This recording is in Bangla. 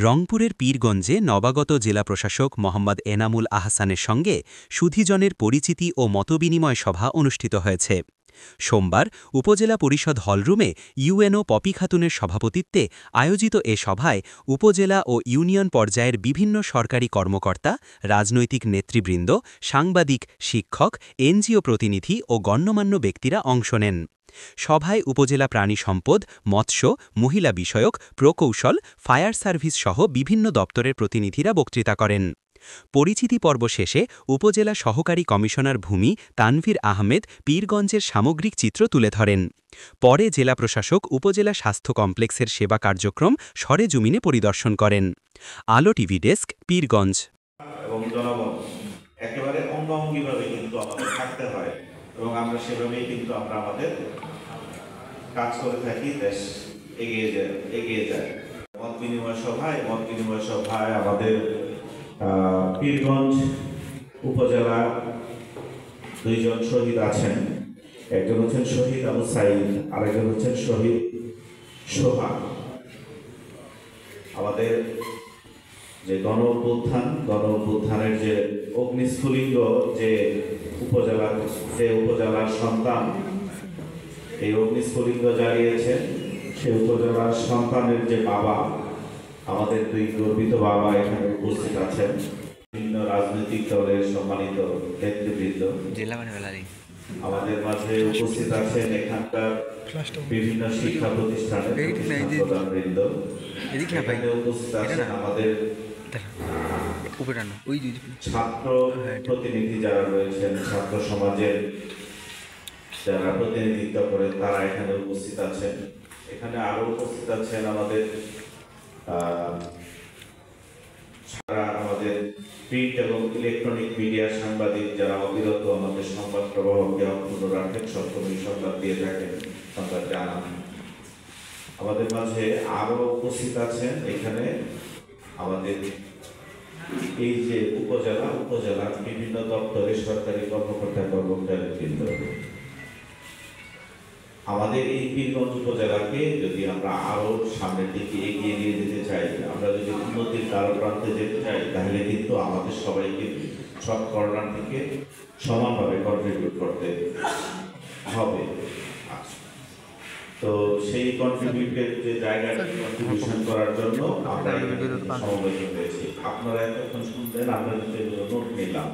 রংপুরের পীরগঞ্জে নবাগত জেলা প্রশাসক মোহাম্মদ এনামুল আহসানের সঙ্গে সুধীজনের পরিচিতি ও মতবিনিময় সভা অনুষ্ঠিত হয়েছে। সোমবার উপজেলা পরিষদ হলরুমে ইউএনও পপি খাতুনের সভাপতিত্বে আয়োজিত এ সভায় উপজেলা ও ইউনিয়ন পর্যায়ের বিভিন্ন সরকারি কর্মকর্তা, রাজনৈতিক নেতৃবৃন্দ, সাংবাদিক, শিক্ষক, এনজিও প্রতিনিধি ও গণ্যমান্য ব্যক্তিরা অংশ নেন। সভায় উপজেলা প্রাণী সম্পদ, মৎস্য, মহিলা বিষয়ক, প্রকৌশল, ফায়ার সার্ভিস সহ বিভিন্ন দপ্তরের প্রতিনিধিরা বক্তৃতা করেন। পরিচিতি পর্ব শেষে উপজেলা সহকারী কমিশনার ভূমি তানভীর আহমেদ পীরগঞ্জের সামগ্রিক চিত্র তুলে ধরেন। পরে জেলা প্রশাসক উপজেলা স্বাস্থ্য কমপ্লেক্সের সেবা কার্যক্রম সরেজমিনে পরিদর্শন করেন। আলো টিভি ডেস্ক, পীরগঞ্জ। এবং জনগণ একেবারে অঙ্গাঙ্গিভাবে কিন্তু আমাদের থাকতে হয় এবং আমরা সেভাবেই কিন্তু আমরা আমাদের কাজ করে থাকি, দেশ এগিয়ে যায়। মত বিনিময় সভায় আমাদের পীরগঞ্জ উপজেলা দুইজন শহীদ আছেন। একজন হচ্ছেন শহীদ আবু সাইদ, আরেকজন হচ্ছেন শহীদ সোহা। আমাদের যে গণ অভ্যুত্থানের যে অগ্নিস্ফুলিঙ্গ যে উপজেলার সন্তান এই অগ্নিস্ফুলিঙ্গ জ্বালিয়েছেন, সেই উপজেলার সন্তানের যে বাবা, আমাদের দুই গর্বিত বাবা এখানে উপস্থিত আছেন। বিভিন্ন রাজনৈতিক দলের সম্মানিত নেতৃবৃন্দ আমাদের মাঝে উপস্থিত আছেন। এখানকার বিভিন্ন শিক্ষা প্রতিষ্ঠানের প্রধানবৃন্দ এখানে উপস্থিত আছেন। আমাদের ছাত্র প্রতিনিধি যারা রয়েছেন, ছাত্র সমাজের যারা প্রতিনিধিত্ব করেন, তারা এখানে উপস্থিত আছেন। এখানে আরো উপস্থিত আছেন আমাদের সারা আমাদের প্রিন্ট এবং ইলেকট্রনিক মিডিয়ার সাংবাদিক, যারা অবিরত আমাদের সংবাদ প্রবাহকে অক্ষুণ্ণ রাখেন, সবসময় সংবাদ দিয়ে থাকেন, সংবাদ জানান। আমাদের মাঝে আরো উপস্থিত আছেন এখানে আমাদের এই যে উপজেলার বিভিন্ন দপ্তরের সরকারি কর্মকর্তা-কর্মচারীবৃন্দ। আমাদের এই পীরগঞ্জ উপজেলাকে যদি আমরা আরো সামনের দিকে এগিয়ে নিয়ে যেতে চাই, আমরা যদি উন্নতির দ্বার প্রান্তে যেতে চাই, তাহলে কিন্তু আমাদের সবাইকে সব কর্নার থেকে সমানভাবে কন্ট্রিবিউট করতে হবে। তো সেই কন্ট্রিবিউটের যে জায়গাটা কন্ট্রিবিউশন করার জন্য আমরা সমবেত হয়েছি। আপনারা এতক্ষণ শুনলেন, আমরা কিন্তু এগুলো নোট নিলাম।